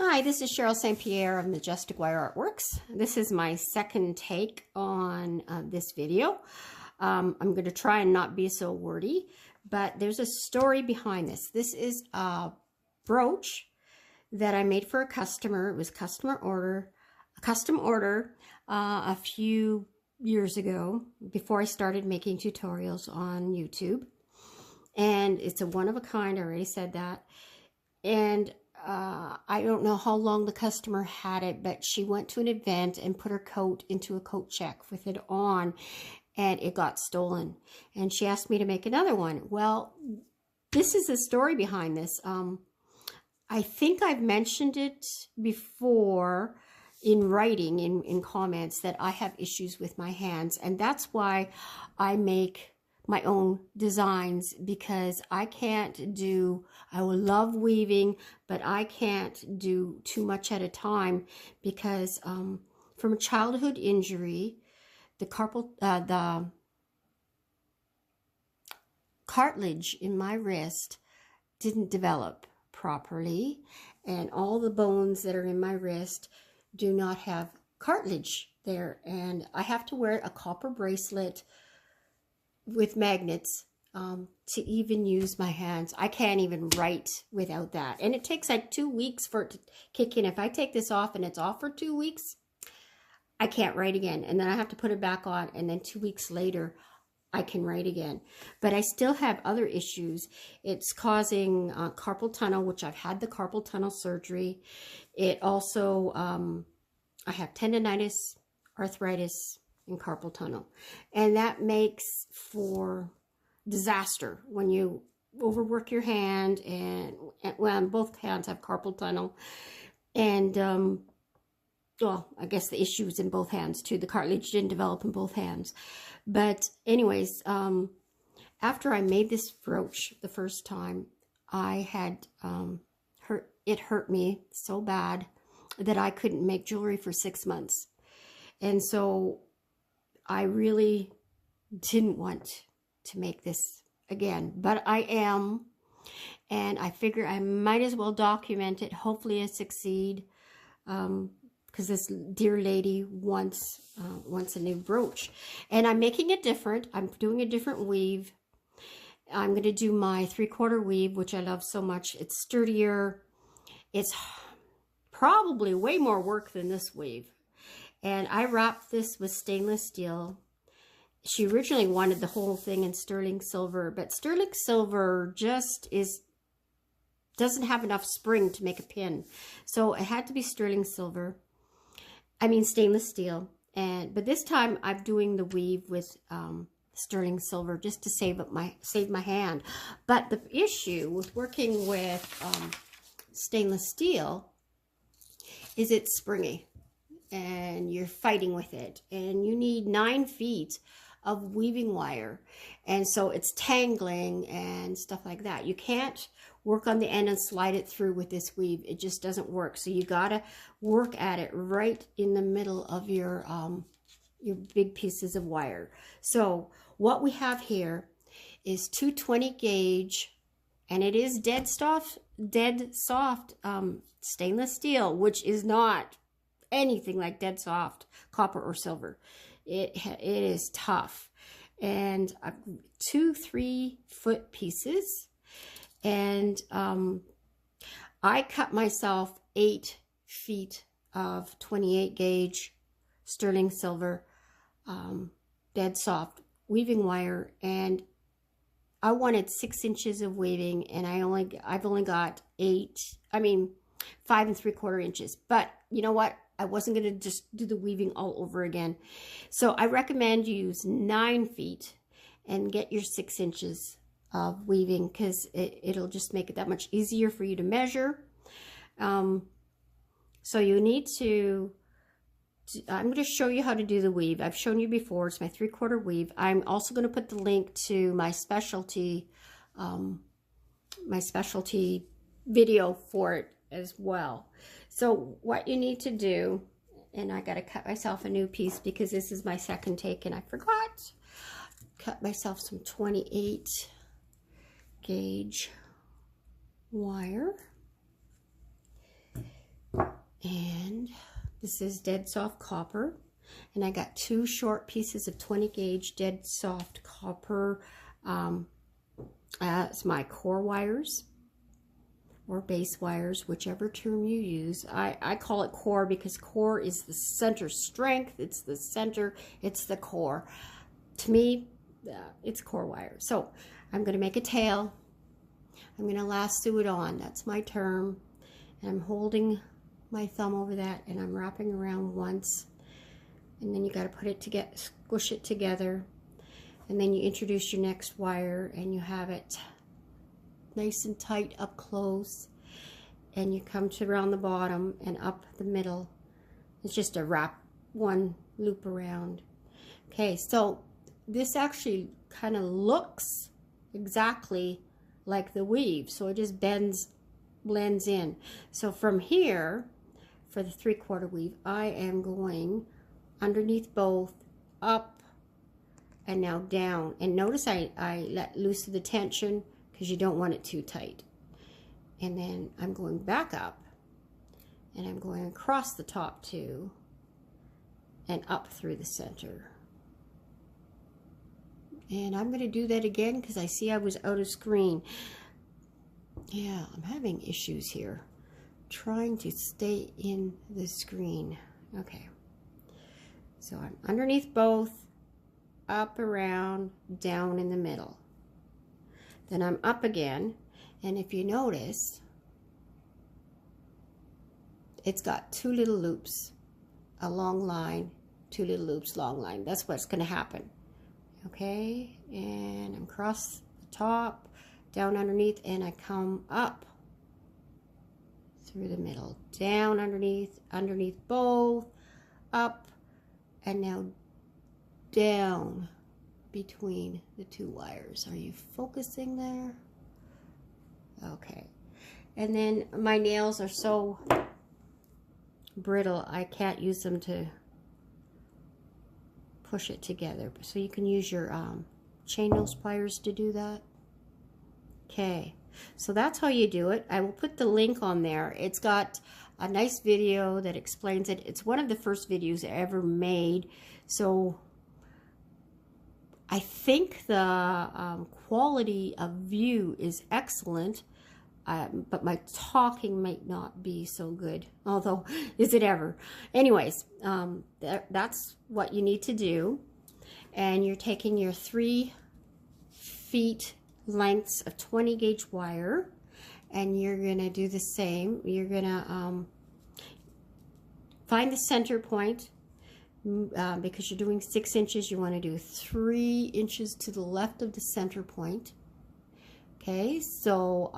Hi, this is Cheryl St.Pierre of Majestic Wire Artworks. This is my second take on this video. I'm going to try and not be so wordy, but there's a story behind this. This is a brooch that I made for a customer. It was a custom order a few years ago, before I started making tutorials on YouTube. And it's a one-of-a-kind, I already said that. And I don't know how long the customer had it, but she went to an event and put her coat into a coat check with it on, and it got stolen. And she asked me to make another one. Well, this is the story behind this. I think I've mentioned it before in writing, in comments, that I have issues with my hands, and that's why I make my own designs, because I would love weaving, but I can't do too much at a time, because from a childhood injury, the cartilage in my wrist didn't develop properly, and all the bones that are in my wrist do not have cartilage there, and I have to wear a copper bracelet with magnets to even use my hands. I can't even write without that, and it takes like 2 weeks for it to kick in. If I take this off and it's off for 2 weeks, I can't write again, and then I have to put it back on, and then 2 weeks later I can write again. But I still have other issues. It's causing carpal tunnel, which I've had the carpal tunnel surgery. It also I have tendonitis, arthritis, and carpal tunnel, and that makes for disaster when you overwork your hand, and well, both hands have carpal tunnel, and well, I guess the issue is in both hands too. The cartilage didn't develop in both hands. But anyways, after I made this brooch the first time, I had it hurt me so bad that I couldn't make jewelry for 6 months, and so I really didn't want to make this again, but I am, and I figure I might as well document it. Hopefully I succeed, because this dear lady wants a new brooch, and I'm making it different. I'm doing a different weave. I'm going to do my 3/4 weave, which I love so much. It's sturdier. It's probably way more work than this weave. And I wrapped this with stainless steel. She originally wanted the whole thing in sterling silver, but sterling silver just doesn't have enough spring to make a pin. So it had to be sterling silver. I mean stainless steel. But this time I'm doing the weave with sterling silver, just to save my hand. But the issue with working with stainless steel is it's springy, and you're fighting with it, and you need 9 feet of weaving wire, and so it's tangling and stuff like that. You can't work on the end and slide it through with this weave. It just doesn't work. So you gotta work at it right in the middle of your big pieces of wire. So what we have here is 220 gauge, and it is dead soft stainless steel, which is not anything like dead soft copper or silver. It is tough, and 2 3-foot pieces, and I cut myself 8 feet of 28 gauge sterling silver dead soft weaving wire, and I wanted 6 inches of weaving, and I've only got 5 3/4 inches. But you know what? I wasn't going to just do the weaving all over again. So I recommend you use 9 feet and get your 6 inches of weaving, because it'll just make it that much easier for you to measure. So you need to, I'm going to show you how to do the weave. I've shown you before. It's my 3/4 weave. I'm also going to put the link to my specialty video for it as well. So what you need to do, and I got to cut myself a new piece because this is my second take and I forgot. Cut myself some 28 gauge wire. And this is dead soft copper. And I got 2 short pieces of 20 gauge dead soft copper. It's my core wires or base wires, whichever term you use. I call it core because core is the center strength. It's the center. It's the core. To me, it's core wire. So I'm going to make a tail. I'm going to lasso it on. That's my term. And I'm holding my thumb over that and I'm wrapping around once. And then you got to put it together, squish it together. And then you introduce your next wire and you have it nice and tight up close. And you come to around the bottom and up the middle. It's just a wrap, one loop around. Okay, so this actually kind of looks exactly like the weave. So it just blends in. So from here, for the 3/4 weave, I am going underneath both, up, and now down. And notice I let loose of the tension because you don't want it too tight. And then I'm going back up, and I'm going across the top too, and up through the center. And I'm going to do that again because I see I was out of screen. Yeah, I'm having issues here trying to stay in the screen. Okay. So I'm underneath both, up, around, down in the middle. Then I'm up again, and if you notice, it's got 2 little loops, a long line, 2 little loops, long line. That's what's going to happen. Okay, and I'm across the top, down underneath, and I come up through the middle, down underneath both, up, and now down between the 2 wires. Are you focusing there? Okay. And then my nails are so brittle, I can't use them to push it together. So you can use your chain nose pliers to do that. Okay. So that's how you do it. I will put the link on there. It's got a nice video that explains it. It's one of the first videos I ever made. So I think the quality of view is excellent, but my talking might not be so good. Although, is it ever? Anyways, that's what you need to do. And you're taking your 3 feet lengths of 20 gauge wire, and you're gonna do the same. You're gonna find the center point, because you're doing 6 inches. You want to do 3 inches to the left of the center point. Okay, so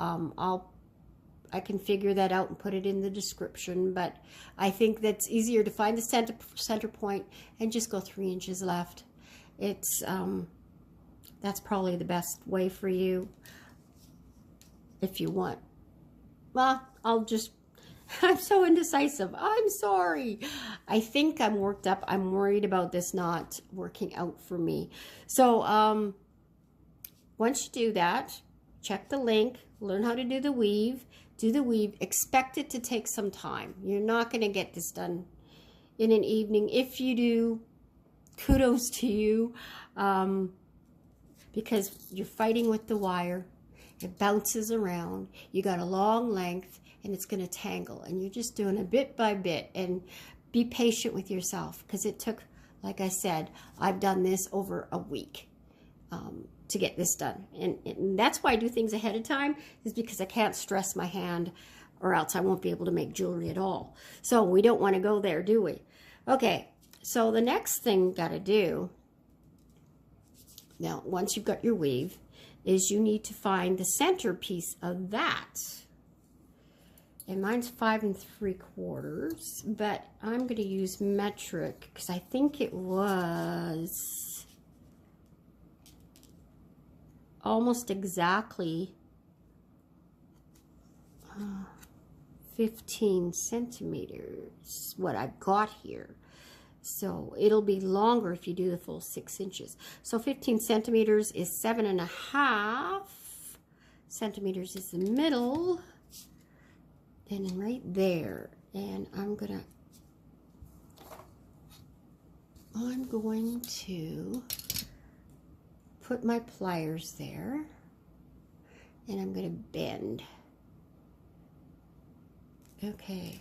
I can figure that out and put it in the description, but I think that's easier to find the center point and just go 3 inches left. It's that's probably the best way for you if you want. Well, I'm so indecisive. I'm sorry. I think I'm worked up. I'm worried about this not working out for me. So once you do that, check the link, learn how to do the weave, expect it to take some time. You're not going to get this done in an evening. If you do, kudos to you, because you're fighting with the wire. It bounces around. You got a long length, and it's going to tangle, and you're just doing it bit by bit. And be patient with yourself, because it took, like I said, I've done this over a week to get this done. And that's why I do things ahead of time, is because I can't stress my hand, or else I won't be able to make jewelry at all. So we don't want to go there, do we? Okay, so the next thing you got to do, now once you've got your weave, is you need to find the center piece of that. And mine's 5 3/4, but I'm going to use metric because I think it was almost exactly 15 centimeters, what I've got here. So it'll be longer if you do the full 6 inches. So 15 centimeters is 7.5 centimeters is the middle. And right there And I'm going to put my pliers there, and I'm going to bend. Okay.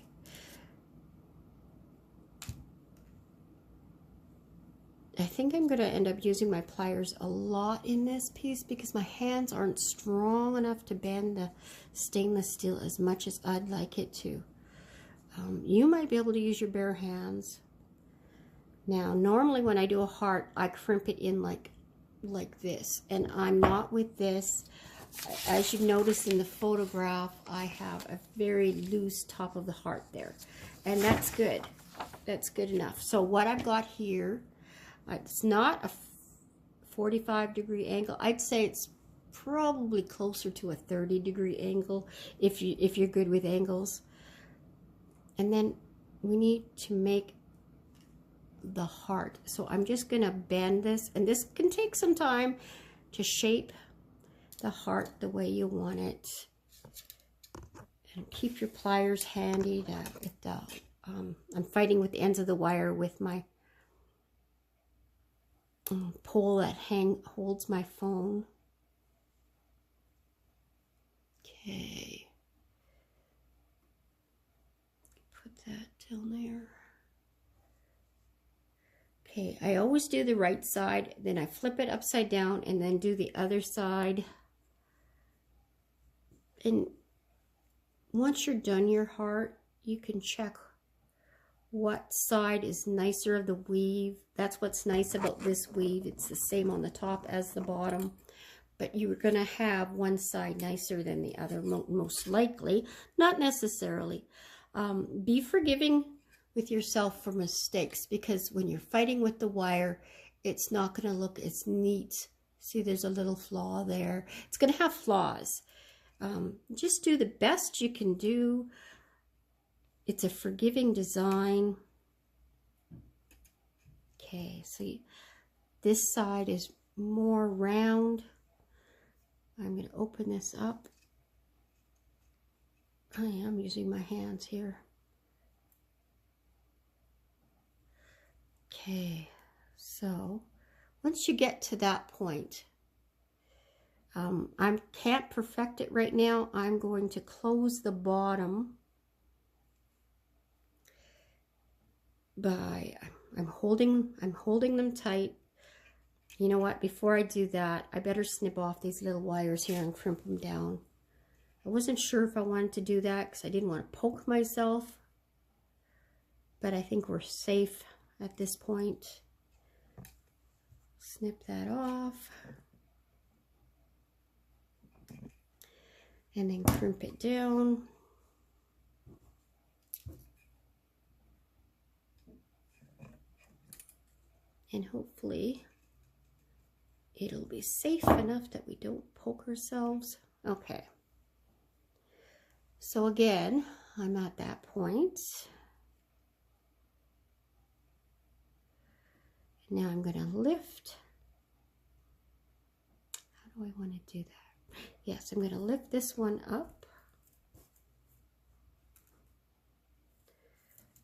I think I'm going to end up using my pliers a lot in this piece because my hands aren't strong enough to bend the stainless steel as much as I'd like it to. You might be able to use your bare hands. Now, normally when I do a heart, I crimp it in like this, and I'm not with this. As you notice in the photograph, I have a very loose top of the heart there, and that's good. That's good enough. So what I've got here, it's not a 45-degree angle. I'd say it's probably closer to a 30-degree angle if you're good with angles. And then we need to make the heart. So I'm just going to bend this, and this can take some time to shape the heart the way you want it. And keep your pliers handy. I'm fighting with the ends of the wire with my pole that holds my phone. Okay. Put that down there. Okay, I always do the right side, then I flip it upside down and then do the other side. And once you're done your heart, you can check what side is nicer of the weave. That's what's nice about this weave. It's the same on the top as the bottom, but you're going to have one side nicer than the other, most likely. Not necessarily. Be forgiving with yourself for mistakes, because when you're fighting with the wire, it's not going to look as neat. See, there's a little flaw there. It's going to have flaws. Just do the best you can do. It's a forgiving design. Okay, so this side is more round. I'm going to open this up. I am using my hands here. Okay, so once you get to that point, I can't perfect it right now. I'm going to close the bottom by I'm holding them tight. You know what? Before I do that, I better snip off these little wires here and crimp them down. I wasn't sure if I wanted to do that because I didn't want to poke myself, but I think we're safe at this point. Snip that off. And then crimp it down. And hopefully it'll be safe enough that we don't poke ourselves. Okay. So again, I'm at that point. Now I'm going to lift. How do I want to do that? Yes, I'm going to lift this one up.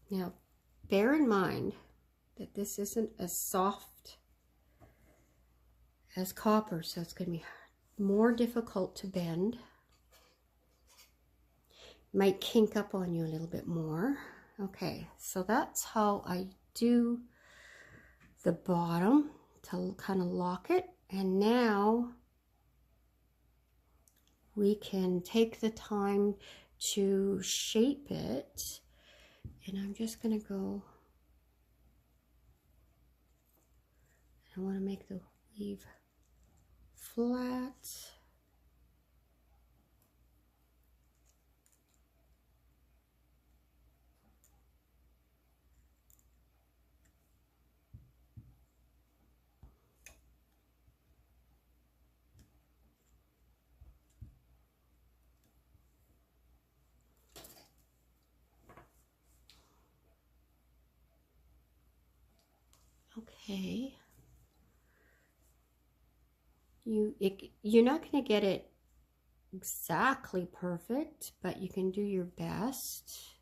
Now, bear in mind that this isn't as soft as copper, so it's going to be more difficult to bend. It might kink up on you a little bit more. Okay, so that's how I do the bottom to kind of lock it. And now we can take the time to shape it. And I'm just going to go, I want to make the weave flat. Okay. You're not going to get it exactly perfect, but you can do your best.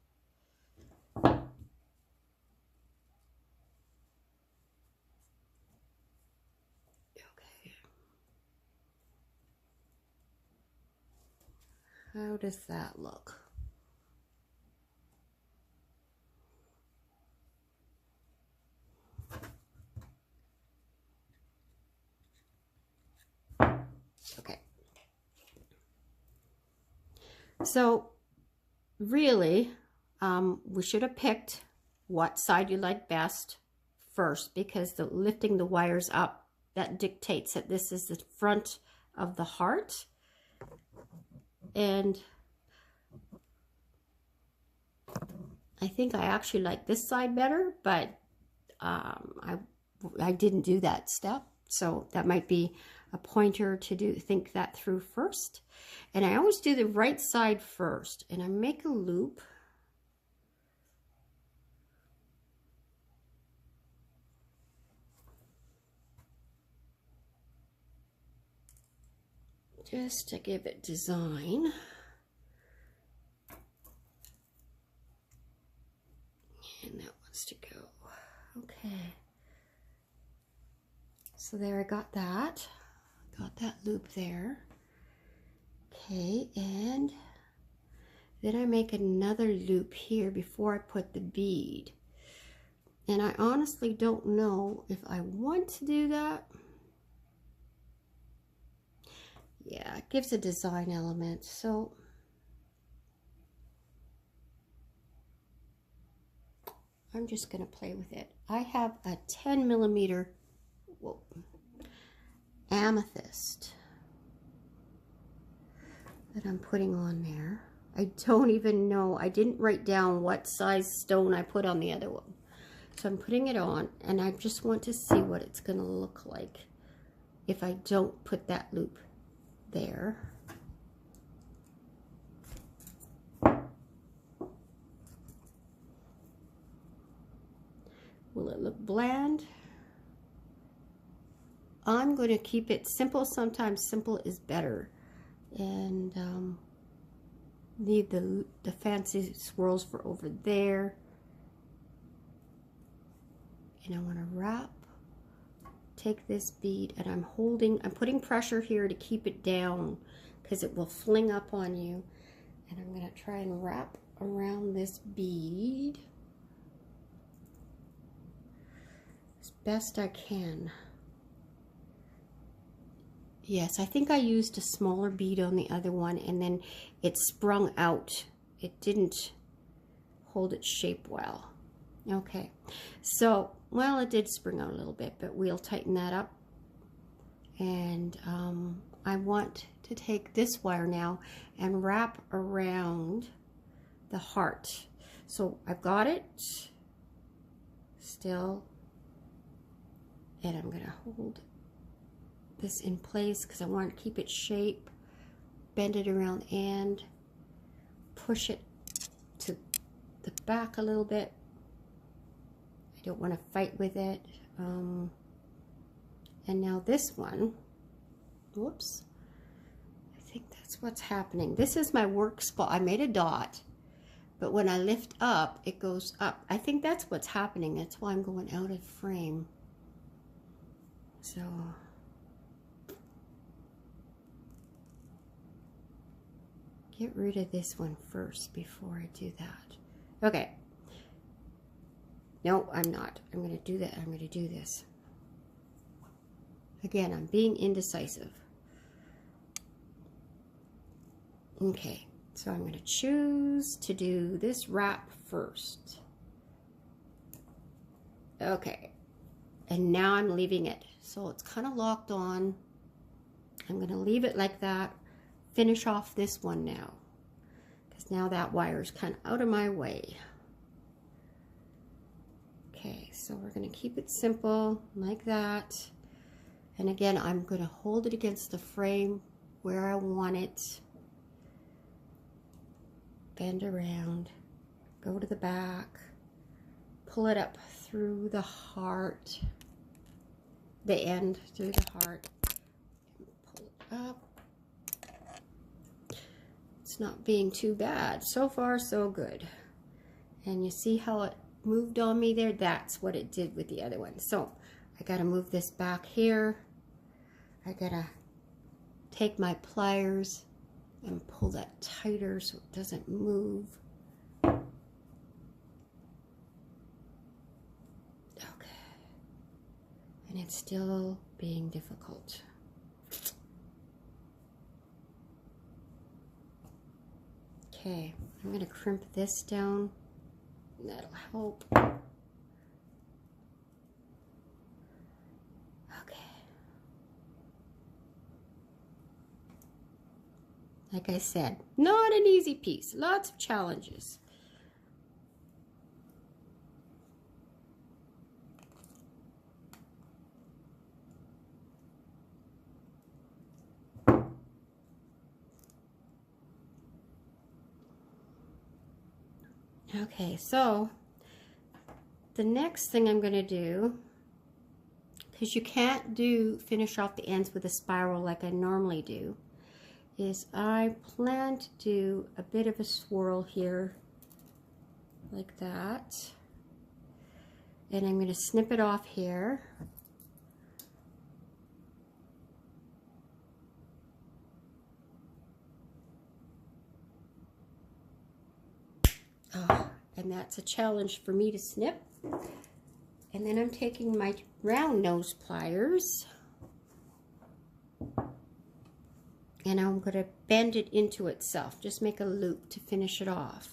How does that look? Okay. So really, we should have picked what side you like best first, because lifting the wires up, that dictates that this is the front of the heart. And I think I actually like this side better, but I didn't do that step. So that might be a pointer to think that through first. And I always do the right side first, and I make a loop. Just to give it design. And that wants to go. Okay. So there, I got that. Got that loop there. Okay, and then I make another loop here before I put the bead. And I honestly don't know if I want to do that. Yeah, it gives a design element. So I'm just going to play with it. I have a 10 millimeter amethyst that I'm putting on there. I don't even know. I didn't write down what size stone I put on the other one. So I'm putting it on, and I just want to see what it's going to look like if I don't put that loop there. Will it look bland? I'm going to keep it simple. Sometimes simple is better. And leave the fancy swirls for over there. And I want to wrap, take this bead, and I'm putting pressure here to keep it down because it will fling up on you. And I'm going to try and wrap around this bead as best I can. Yes, I think I used a smaller bead on the other one, and then it sprung out. It didn't hold its shape well. Okay, so, well, it did spring out a little bit, but we'll tighten that up. And I want to take this wire now and wrap around the heart. So I've got it still, and I'm gonna hold this in place because I want to keep its shape, bend it around and push it to the back a little bit. I don't want to fight with it. And now this one, whoops, I think that's what's happening. This is my work spot. I made a dot, but when I lift up, it goes up. I think that's what's happening. That's why I'm going out of frame. So get rid of this one first before I do that. Okay. No, I'm not. I'm going to do that. I'm going to do this. Again, I'm being indecisive. Okay, so I'm going to choose to do this wrap first. Okay, and now I'm leaving it. So it's kind of locked on. I'm going to leave it like that. Finish off this one now, because now that wire is kind of out of my way. Okay, so we're going to keep it simple like that. And again, I'm going to hold it against the frame where I want it. Bend around, go to the back, pull it up through the heart, the end through the heart, pull it up. It's not being too bad. So far, so good. And you see how it moved on me there? That's what it did with the other one. So I got to move this back here. I got to take my pliers and pull that tighter so it doesn't move. Okay. And it's still being difficult. Okay, I'm going to crimp this down. That'll help. Like I said, not an easy piece. Lots of challenges. Okay, so the next thing I'm going to do, because you can't finish off the ends with a spiral like I normally do, is I plan to do a bit of a swirl here, like that. And I'm going to snip it off here. Oh, and that's a challenge for me to snip. And then I'm taking my round nose pliers, and I'm going to bend it into itself. Just make a loop to finish it off.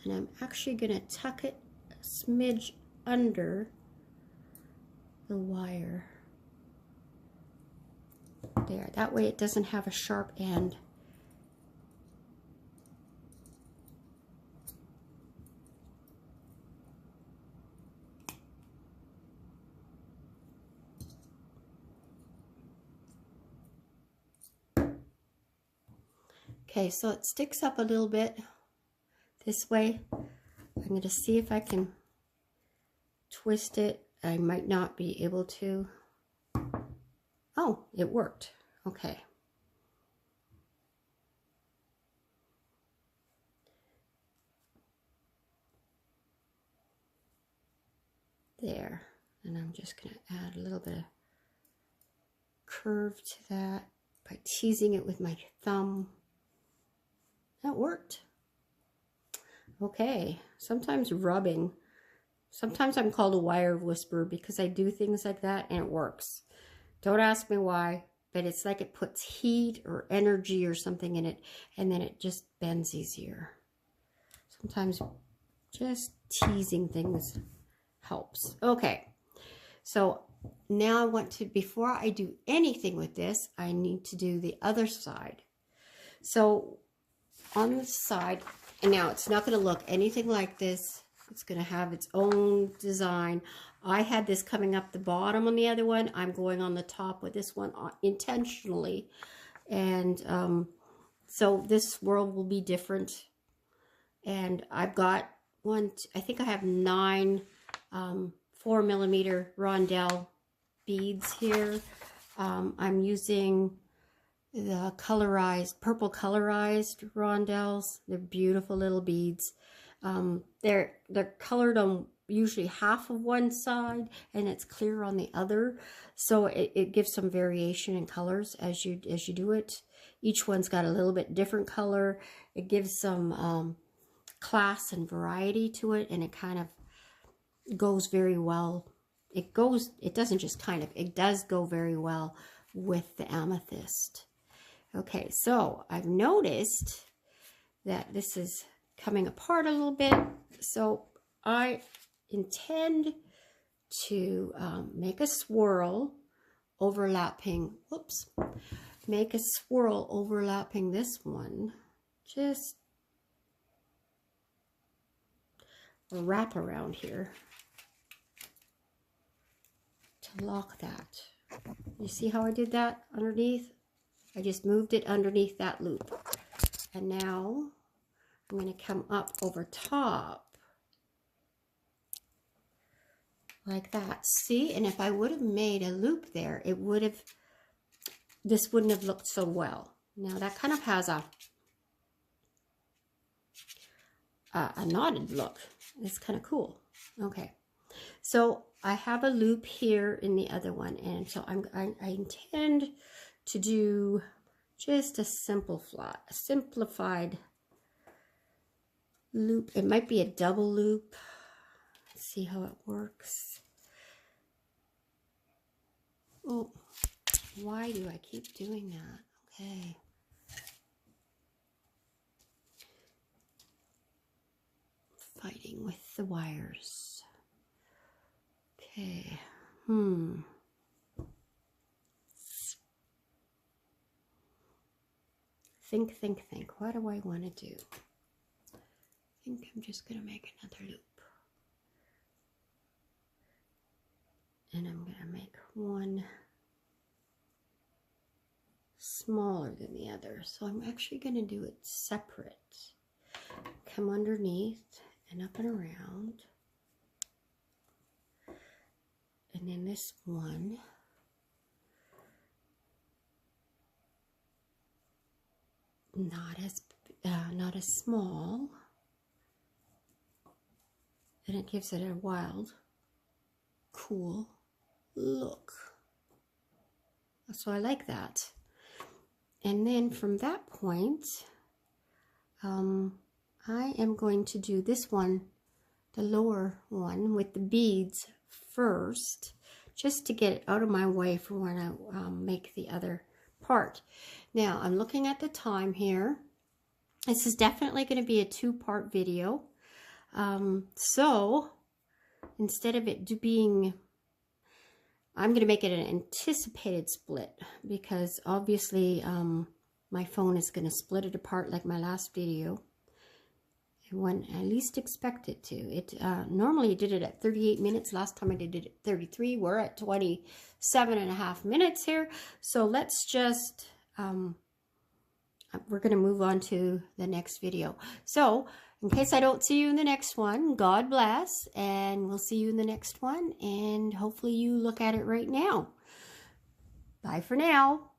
And I'm actually going to tuck it a smidge under the wire. There, that way it doesn't have a sharp end. Okay, so it sticks up a little bit this way. I'm going to see if I can twist it. I might not be able to. Oh, it worked. Okay. There. And I'm just going to add a little bit of curve to that by teasing it with my thumb. That worked. Okay, sometimes rubbing. Sometimes I'm called a wire whisperer because I do things like that and it works. Don't ask me why, but it's like it puts heat or energy or something in it, and then it just bends easier. Sometimes just teasing things helps. Okay, so now I want to, before I do anything with this, I need to do the other side. So on the side, and now it's not going to look anything like this. It's going to have its own design. I had this coming up the bottom on the other one. I'm going on the top with this one intentionally. And so this swirl will be different. And I've got I think I have 9 4mm rondelle beads here. I'm using the purple colorized rondelles. They're beautiful little beads. They're colored on usually half of one side and it's clear on the other, so it gives some variation in colors as you do it. Each one's got a little bit different color. It gives some class and variety to it, and it kind of goes very well. It doesn't just kind of, it does go very well with the amethyst. Okay, so I've noticed that this is coming apart a little bit, so I intend to make a swirl overlapping, make a swirl overlapping this one, just a wrap around here to lock that. You see how I did that underneath? I just moved it underneath that loop. And now I'm going to come up over top like that. See, and if I would have made a loop there, it would have, this wouldn't have looked so well. Now that kind of has a knotted look. It's kind of cool. Okay, so I have a loop here in the other one, and so I intend to do just a simplified loop. It might be a double loop. Let's see how it works. Oh, why do I keep doing that? Okay. Fighting with the wires. Okay. Think. What do I want to do? I think I'm just going to make another loop. And I'm going to make one smaller than the other. So I'm actually going to do it separate. Come underneath and up and around. And then this one. Not as small, and it gives it a wild, cool look. So I like that. And then from that point, I am going to do this one, the lower one, with the beads first, just to get it out of my way for when I make the other part. Now I'm looking at the time here. This is definitely going to be a 2-part video. So instead of it being, I'm going to make it an anticipated split, because obviously my phone is going to split it apart like my last video. And when I least expect it to. It normally did it at 38 minutes. Last time I did it at 33. We're at 27.5 minutes here. So let's just, we're going to move on to the next video. So in case I don't see you in the next one, God bless, and we'll see you in the next one, and hopefully you look at it right now. Bye for now.